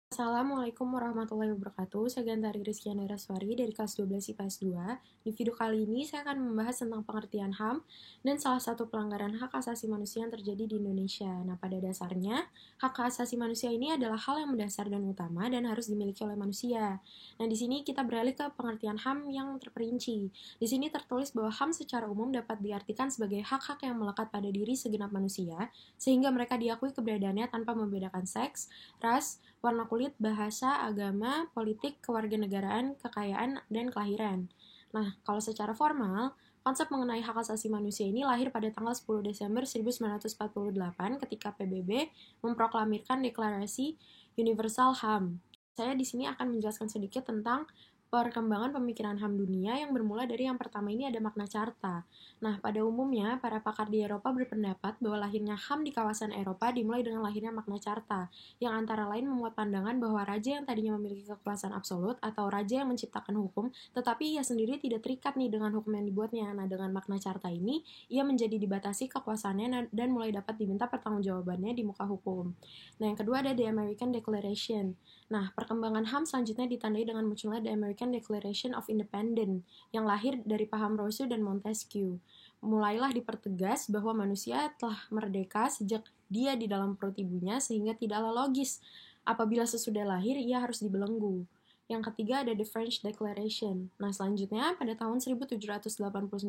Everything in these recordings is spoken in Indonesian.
Assalamualaikum warahmatullahi wabarakatuh. Saya Gantari Rizkyana Raswari dari kelas 12 IPS 2. Di video kali ini saya akan membahas tentang pengertian HAM dan salah satu pelanggaran hak asasi manusia yang terjadi di Indonesia. Nah, pada dasarnya, hak asasi manusia ini adalah hal yang mendasar dan utama dan harus dimiliki oleh manusia. Nah, di sini kita beralih ke pengertian HAM yang terperinci. Di sini tertulis bahwa HAM secara umum dapat diartikan sebagai hak-hak yang melekat pada diri segenap manusia, sehingga mereka diakui keberadaannya tanpa membedakan seks, ras, warna kulit, bahasa, agama, politik, kewarganegaraan, kekayaan, dan kelahiran. Nah, kalau secara formal, konsep mengenai hak asasi manusia ini lahir pada tanggal 10 Desember 1948 ketika PBB memproklamirkan Deklarasi Universal HAM. Saya di sini akan menjelaskan sedikit tentang perkembangan pemikiran HAM dunia yang bermula dari yang pertama ini ada Magna Carta. Nah, pada umumnya, para pakar di Eropa berpendapat bahwa lahirnya HAM di kawasan Eropa dimulai dengan lahirnya Magna Carta, yang antara lain memuat pandangan bahwa raja yang tadinya memiliki kekuasaan absolut atau raja yang menciptakan hukum, tetapi ia sendiri tidak terikat nih dengan hukum yang dibuatnya. Nah, dengan Magna Carta ini, ia menjadi dibatasi kekuasaannya dan mulai dapat diminta pertanggungjawabannya di muka hukum. Nah, yang kedua ada The American Declaration. Nah, perkembangan HAM selanjutnya ditandai dengan munculnya The American Declaration of Independence yang lahir dari paham Rousseau dan Montesquieu. Mulailah dipertegas bahwa manusia telah merdeka sejak dia di dalam perut ibunya sehingga tidaklah logis apabila sesudah lahir ia harus dibelenggu. Yang ketiga ada The French Declaration. Nah, selanjutnya pada tahun 1789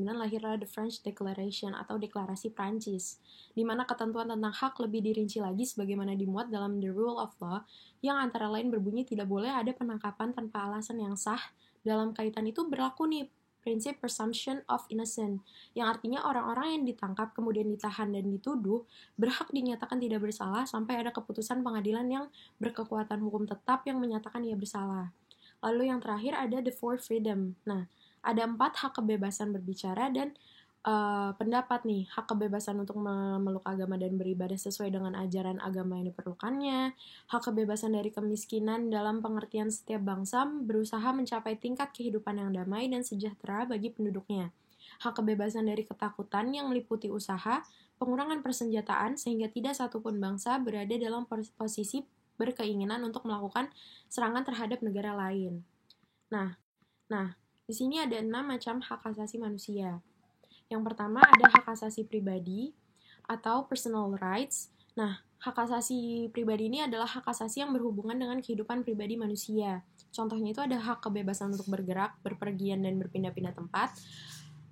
lahirlah The French Declaration atau Deklarasi Prancis, di mana ketentuan tentang hak lebih dirinci lagi sebagaimana dimuat dalam The Rule of Law, yang antara lain berbunyi tidak boleh ada penangkapan tanpa alasan yang sah. Dalam kaitan itu berlaku nih prinsip presumption of innocence, yang artinya orang-orang yang ditangkap kemudian ditahan dan dituduh berhak dinyatakan tidak bersalah sampai ada keputusan pengadilan yang berkekuatan hukum tetap yang menyatakan ia bersalah. Lalu yang terakhir ada the four freedom. Nah, ada 4 hak kebebasan berbicara dan pendapat nih, hak kebebasan untuk memeluk agama dan beribadah sesuai dengan ajaran agama yang diperlukannya, hak kebebasan dari kemiskinan dalam pengertian setiap bangsa berusaha mencapai tingkat kehidupan yang damai dan sejahtera bagi penduduknya, hak kebebasan dari ketakutan yang meliputi usaha, pengurangan persenjataan sehingga tidak satupun bangsa berada dalam posisi berkeinginan untuk melakukan serangan terhadap negara lain. Nah, di sini ada 6 macam hak asasi manusia. Yang pertama ada hak asasi pribadi atau personal rights. Nah, hak asasi pribadi ini adalah hak asasi yang berhubungan dengan kehidupan pribadi manusia. Contohnya itu ada hak kebebasan untuk bergerak, berpergian, dan berpindah-pindah tempat,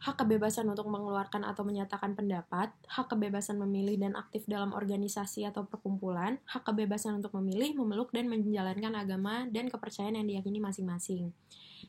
hak kebebasan untuk mengeluarkan atau menyatakan pendapat, hak kebebasan memilih dan aktif dalam organisasi atau perkumpulan, hak kebebasan untuk memilih, memeluk, dan menjalankan agama dan kepercayaan yang diyakini masing-masing.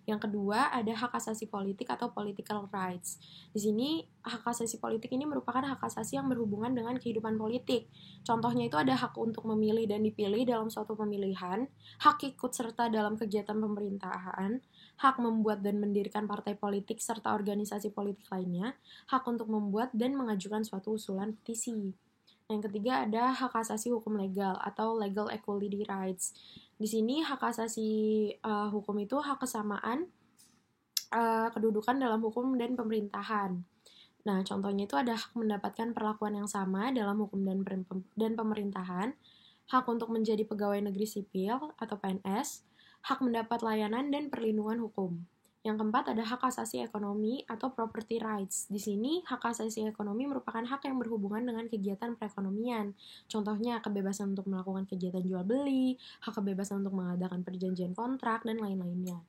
Yang kedua, ada hak asasi politik atau political rights. Di sini, hak asasi politik ini merupakan hak asasi yang berhubungan dengan kehidupan politik. Contohnya itu ada hak untuk memilih dan dipilih dalam suatu pemilihan, hak ikut serta dalam kegiatan pemerintahan, hak membuat dan mendirikan partai politik serta organisasi politik lainnya, hak untuk membuat dan mengajukan suatu usulan petisi. Yang ketiga ada hak asasi hukum legal atau legal equality rights. Di sini hak asasi hukum itu hak kesamaan kedudukan dalam hukum dan pemerintahan. Nah, contohnya itu ada hak mendapatkan perlakuan yang sama dalam hukum dan pemerintahan, hak untuk menjadi pegawai negeri sipil atau PNS, hak mendapat layanan dan perlindungan hukum. Yang keempat ada hak asasi ekonomi atau property rights. Di sini, hak asasi ekonomi merupakan hak yang berhubungan dengan kegiatan perekonomian. Contohnya, kebebasan untuk melakukan kegiatan jual beli, hak kebebasan untuk mengadakan perjanjian kontrak, dan lain-lainnya.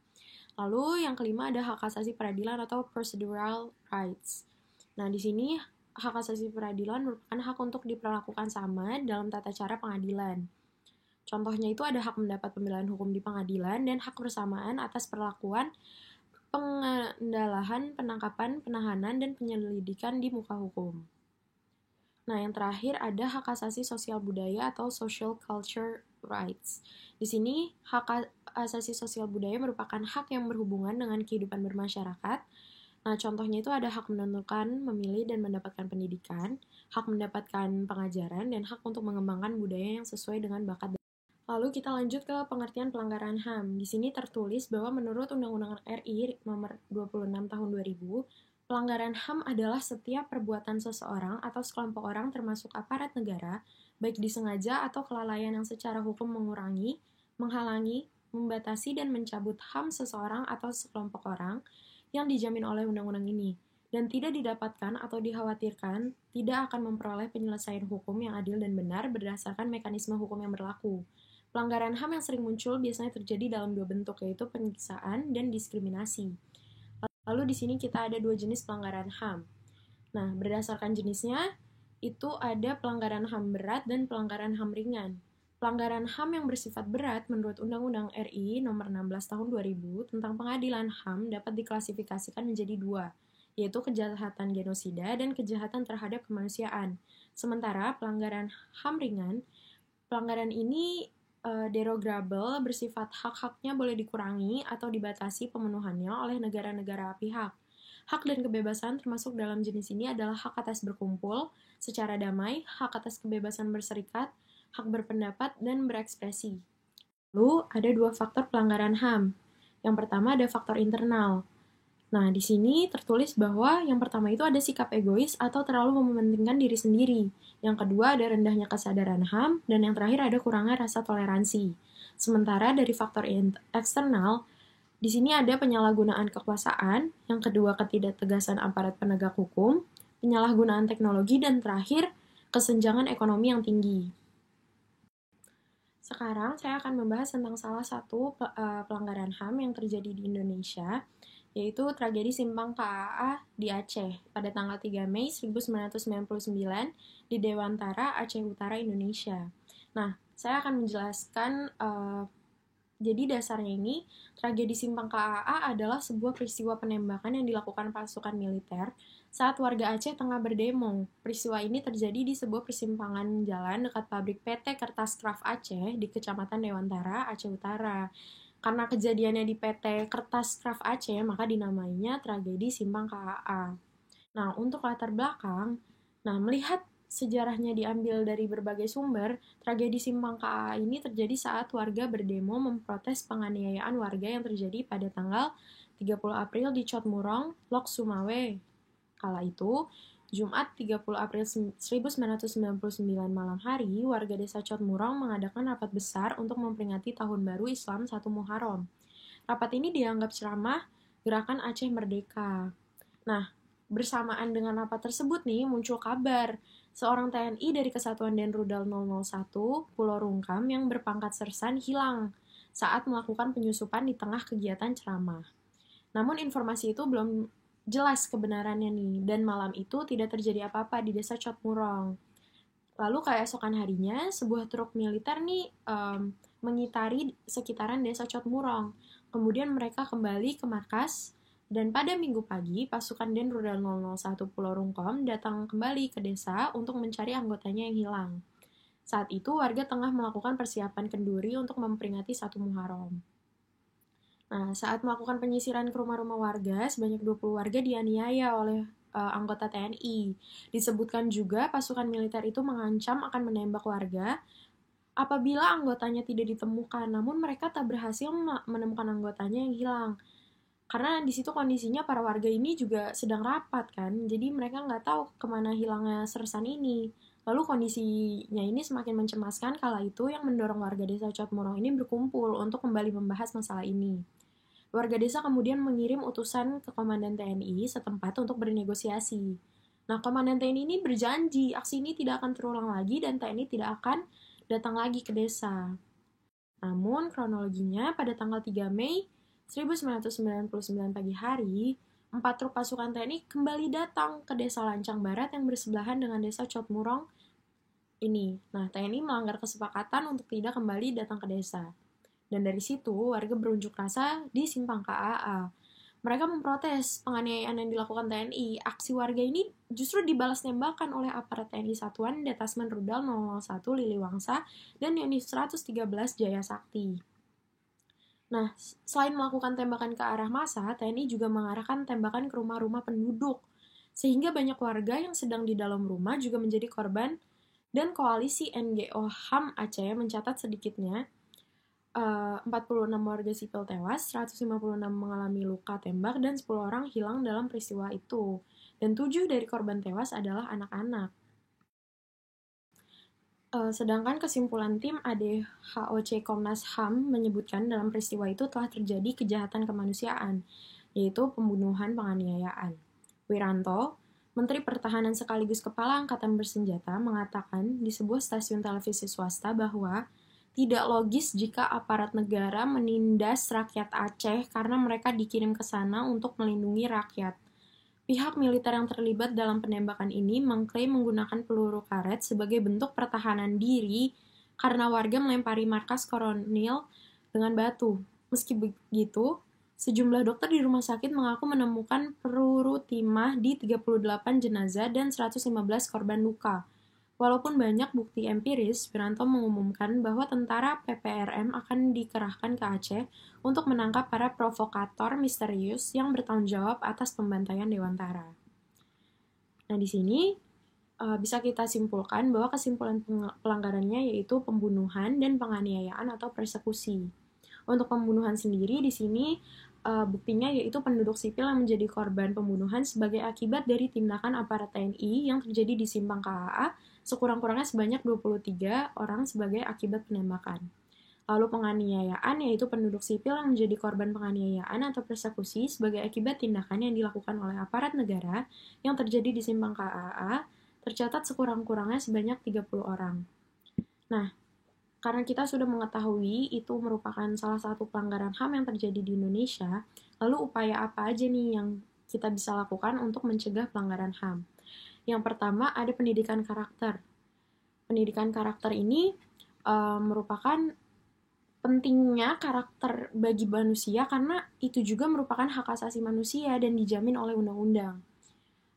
Lalu yang kelima ada hak asasi peradilan atau procedural rights. Nah, di sini hak asasi peradilan merupakan hak untuk diperlakukan sama dalam tata cara pengadilan. Contohnya itu ada hak mendapat pembelaan hukum di pengadilan dan hak bersamaan atas perlakuan, pengendalian, penangkapan, penahanan, dan penyelidikan di muka hukum. Nah, yang terakhir ada hak asasi sosial budaya atau social culture rights. Di sini, hak asasi sosial budaya merupakan hak yang berhubungan dengan kehidupan bermasyarakat. Nah, contohnya itu ada hak menentukan, memilih, dan mendapatkan pendidikan, hak mendapatkan pengajaran, dan hak untuk mengembangkan budaya yang sesuai dengan bakat. Lalu kita lanjut ke pengertian pelanggaran HAM. Di sini tertulis bahwa menurut Undang-Undang RI nomor 26 tahun 2000, pelanggaran HAM adalah setiap perbuatan seseorang atau sekelompok orang termasuk aparat negara, baik disengaja atau kelalaian yang secara hukum mengurangi, menghalangi, membatasi, dan mencabut HAM seseorang atau sekelompok orang yang dijamin oleh undang-undang ini, dan tidak didapatkan atau dikhawatirkan tidak akan memperoleh penyelesaian hukum yang adil dan benar berdasarkan mekanisme hukum yang berlaku. Pelanggaran HAM yang sering muncul biasanya terjadi dalam dua bentuk, yaitu penyiksaan dan diskriminasi. Lalu di sini kita ada dua jenis pelanggaran HAM. Nah, berdasarkan jenisnya, itu ada pelanggaran HAM berat dan pelanggaran HAM ringan. Pelanggaran HAM yang bersifat berat menurut Undang-Undang RI Nomor 16 Tahun 2000 tentang Pengadilan HAM dapat diklasifikasikan menjadi dua, yaitu kejahatan genosida dan kejahatan terhadap kemanusiaan. Sementara pelanggaran HAM ringan, pelanggaran ini derogable, bersifat hak-haknya boleh dikurangi atau dibatasi pemenuhannya oleh negara-negara pihak. Hak dan kebebasan termasuk dalam jenis ini adalah hak atas berkumpul secara damai, hak atas kebebasan berserikat, hak berpendapat, dan berekspresi. Lalu, ada dua faktor pelanggaran HAM. Yang pertama ada faktor internal. Nah, di sini tertulis bahwa yang pertama itu ada sikap egois atau terlalu mementingkan diri sendiri. Yang kedua ada rendahnya kesadaran HAM, dan yang terakhir ada kurangnya rasa toleransi. Sementara dari faktor eksternal, di sini ada penyalahgunaan kekuasaan, yang kedua ketidaktegasan aparat penegak hukum, penyalahgunaan teknologi, dan terakhir kesenjangan ekonomi yang tinggi. Sekarang saya akan membahas tentang salah satu pelanggaran HAM yang terjadi di Indonesia, yaitu tragedi Simpang KAA di Aceh pada tanggal 3 Mei 1999 di Dewantara, Aceh Utara, Indonesia. Nah, saya akan menjelaskan jadi dasarnya ini, tragedi Simpang KAA adalah sebuah peristiwa penembakan yang dilakukan pasukan militer saat warga Aceh tengah berdemo. Peristiwa ini terjadi di sebuah persimpangan jalan dekat pabrik PT Kertas Kraft Aceh di Kecamatan Dewantara, Aceh Utara. Karena kejadiannya di PT Kertas Kraft Aceh, maka dinamainya tragedi Simpang KAA. Nah, untuk latar belakang, melihat sejarahnya diambil dari berbagai sumber, tragedi Simpang KAA ini terjadi saat warga berdemo memprotes penganiayaan warga yang terjadi pada tanggal 30 April di Cotmurong, Lok Sumawe. Kala itu, Jumat 30 April 1999 malam hari, warga desa Cotmurong mengadakan rapat besar untuk memperingati Tahun Baru Islam 1 Muharram. Rapat ini dianggap ceramah Gerakan Aceh Merdeka. Nah, bersamaan dengan rapat tersebut nih, muncul kabar seorang TNI dari Kesatuan Denrudal 001 Pulau Rungkam yang berpangkat sersan hilang saat melakukan penyusupan di tengah kegiatan ceramah. Namun informasi itu belum jelas kebenarannya nih, dan malam itu tidak terjadi apa-apa di desa Cotmurong. Lalu keesokan harinya, sebuah truk militer nih mengitari sekitaran desa Cotmurong. Kemudian mereka kembali ke markas, dan pada minggu pagi, pasukan Denrudal 001 Pulau Rungkom datang kembali ke desa untuk mencari anggotanya yang hilang. Saat itu, warga tengah melakukan persiapan kenduri untuk memperingati 1 Muharram. Nah, saat melakukan penyisiran ke rumah-rumah warga, sebanyak 20 warga dianiaya oleh anggota TNI. Disebutkan juga pasukan militer itu mengancam akan menembak warga apabila anggotanya tidak ditemukan, namun mereka tak berhasil menemukan anggotanya yang hilang. Karena di situ kondisinya para warga ini juga sedang rapat kan, jadi mereka nggak tahu kemana hilangnya sersan ini. Lalu kondisinya ini semakin mencemaskan kala itu yang mendorong warga desa Cotmurong ini berkumpul untuk kembali membahas masalah ini. Warga desa kemudian mengirim utusan ke Komandan TNI setempat untuk bernegosiasi. Nah, Komandan TNI ini berjanji aksi ini tidak akan terulang lagi dan TNI tidak akan datang lagi ke desa. Namun, kronologinya pada tanggal 3 Mei 1999 pagi hari, 4 truk pasukan TNI kembali datang ke desa Lancang Barat yang bersebelahan dengan desa Cotmurong ini. Nah, TNI melanggar kesepakatan untuk tidak kembali datang ke desa. Dan dari situ, warga berunjuk rasa di Simpang KAA. Mereka memprotes penganiayaan yang dilakukan TNI. Aksi warga ini justru dibalas tembakan oleh aparat TNI Satuan Detasmen Rudal 001 Liliwangsa dan Unit 113 Jaya Sakti. Nah, selain melakukan tembakan ke arah massa, TNI juga mengarahkan tembakan ke rumah-rumah penduduk. Sehingga banyak warga yang sedang di dalam rumah juga menjadi korban, dan koalisi NGO HAM Aceh mencatat sedikitnya 46 warga sipil tewas, 156 mengalami luka tembak, dan 10 orang hilang dalam peristiwa itu. Dan 7 dari korban tewas adalah anak-anak. Sedangkan kesimpulan tim ADHOC Komnas HAM menyebutkan dalam peristiwa itu telah terjadi kejahatan kemanusiaan, yaitu pembunuhan penganiayaan. Wiranto, Menteri Pertahanan sekaligus Kepala Angkatan Bersenjata, mengatakan di sebuah stasiun televisi swasta bahwa tidak logis jika aparat negara menindas rakyat Aceh karena mereka dikirim ke sana untuk melindungi rakyat. Pihak militer yang terlibat dalam penembakan ini mengklaim menggunakan peluru karet sebagai bentuk pertahanan diri karena warga melempari markas Koronil dengan batu. Meski begitu, sejumlah dokter di rumah sakit mengaku menemukan peluru timah di 38 jenazah dan 115 korban luka. Walaupun banyak bukti empiris, Wiranto mengumumkan bahwa tentara PPRM akan dikerahkan ke Aceh untuk menangkap para provokator misterius yang bertanggung jawab atas pembantaian Dewantara. Nah, di sini bisa kita simpulkan bahwa kesimpulan pelanggarannya yaitu pembunuhan dan penganiayaan atau persekusi. Untuk pembunuhan sendiri di sini buktinya yaitu penduduk sipil yang menjadi korban pembunuhan sebagai akibat dari tindakan aparat TNI yang terjadi di Simpang KAA sekurang-kurangnya sebanyak 23 orang sebagai akibat penembakan. Lalu penganiayaan yaitu penduduk sipil yang menjadi korban penganiayaan atau persekusi sebagai akibat tindakan yang dilakukan oleh aparat negara yang terjadi di Simpang KAA tercatat sekurang-kurangnya sebanyak 30 orang. Nah, karena kita sudah mengetahui itu merupakan salah satu pelanggaran HAM yang terjadi di Indonesia, lalu upaya apa aja nih yang kita bisa lakukan untuk mencegah pelanggaran HAM? Yang pertama ada pendidikan karakter. Pendidikan karakter ini merupakan pentingnya karakter bagi manusia karena itu juga merupakan hak asasi manusia dan dijamin oleh undang-undang.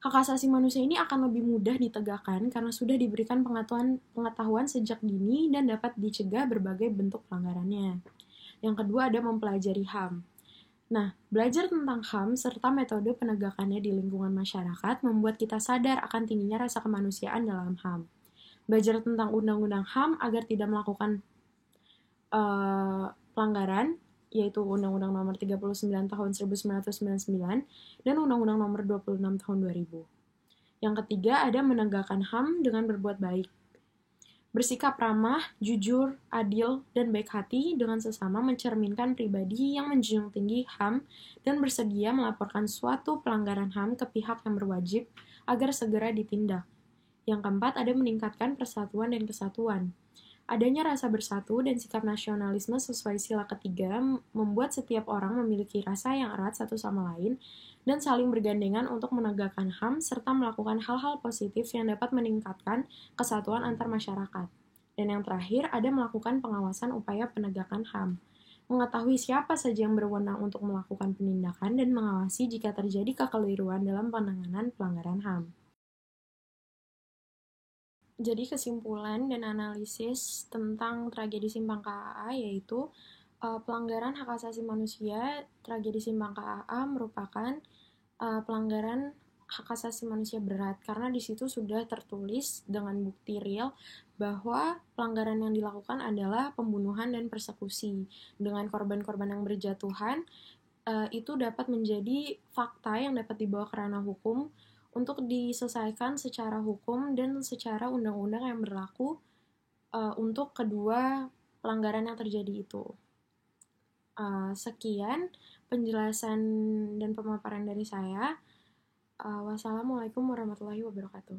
Hak asasi manusia ini akan lebih mudah ditegakkan karena sudah diberikan pengetahuan sejak dini dan dapat dicegah berbagai bentuk pelanggarannya. Yang kedua ada mempelajari HAM. Nah, belajar tentang HAM serta metode penegakannya di lingkungan masyarakat membuat kita sadar akan tingginya rasa kemanusiaan dalam HAM. Belajar tentang undang-undang HAM agar tidak melakukan pelanggaran, yaitu Undang-Undang Nomor 39 Tahun 1999 dan Undang-Undang Nomor 26 Tahun 2000. Yang ketiga ada menegakkan HAM dengan berbuat baik. Bersikap ramah, jujur, adil, dan baik hati dengan sesama mencerminkan pribadi yang menjunjung tinggi HAM dan bersedia melaporkan suatu pelanggaran HAM ke pihak yang berwajib agar segera ditindak. Yang keempat ada meningkatkan persatuan dan kesatuan. Adanya rasa bersatu dan sikap nasionalisme sesuai sila ketiga membuat setiap orang memiliki rasa yang erat satu sama lain dan saling bergandengan untuk menegakkan HAM serta melakukan hal-hal positif yang dapat meningkatkan kesatuan antar masyarakat. Dan yang terakhir, ada melakukan pengawasan upaya penegakan HAM. Mengetahui siapa saja yang berwenang untuk melakukan penindakan dan mengawasi jika terjadi kekeliruan dalam penanganan pelanggaran HAM. Jadi kesimpulan dan analisis tentang tragedi Simpang KAA yaitu pelanggaran hak asasi manusia tragedi Simpang KAA merupakan pelanggaran hak asasi manusia berat karena di situ sudah tertulis dengan bukti real bahwa pelanggaran yang dilakukan adalah pembunuhan dan persekusi dengan korban-korban yang berjatuhan. Itu dapat menjadi fakta yang dapat dibawa ke ranah hukum untuk diselesaikan secara hukum dan secara undang-undang yang berlaku untuk kedua pelanggaran yang terjadi itu. Sekian penjelasan dan pemaparan dari saya. Wassalamualaikum warahmatullahi wabarakatuh.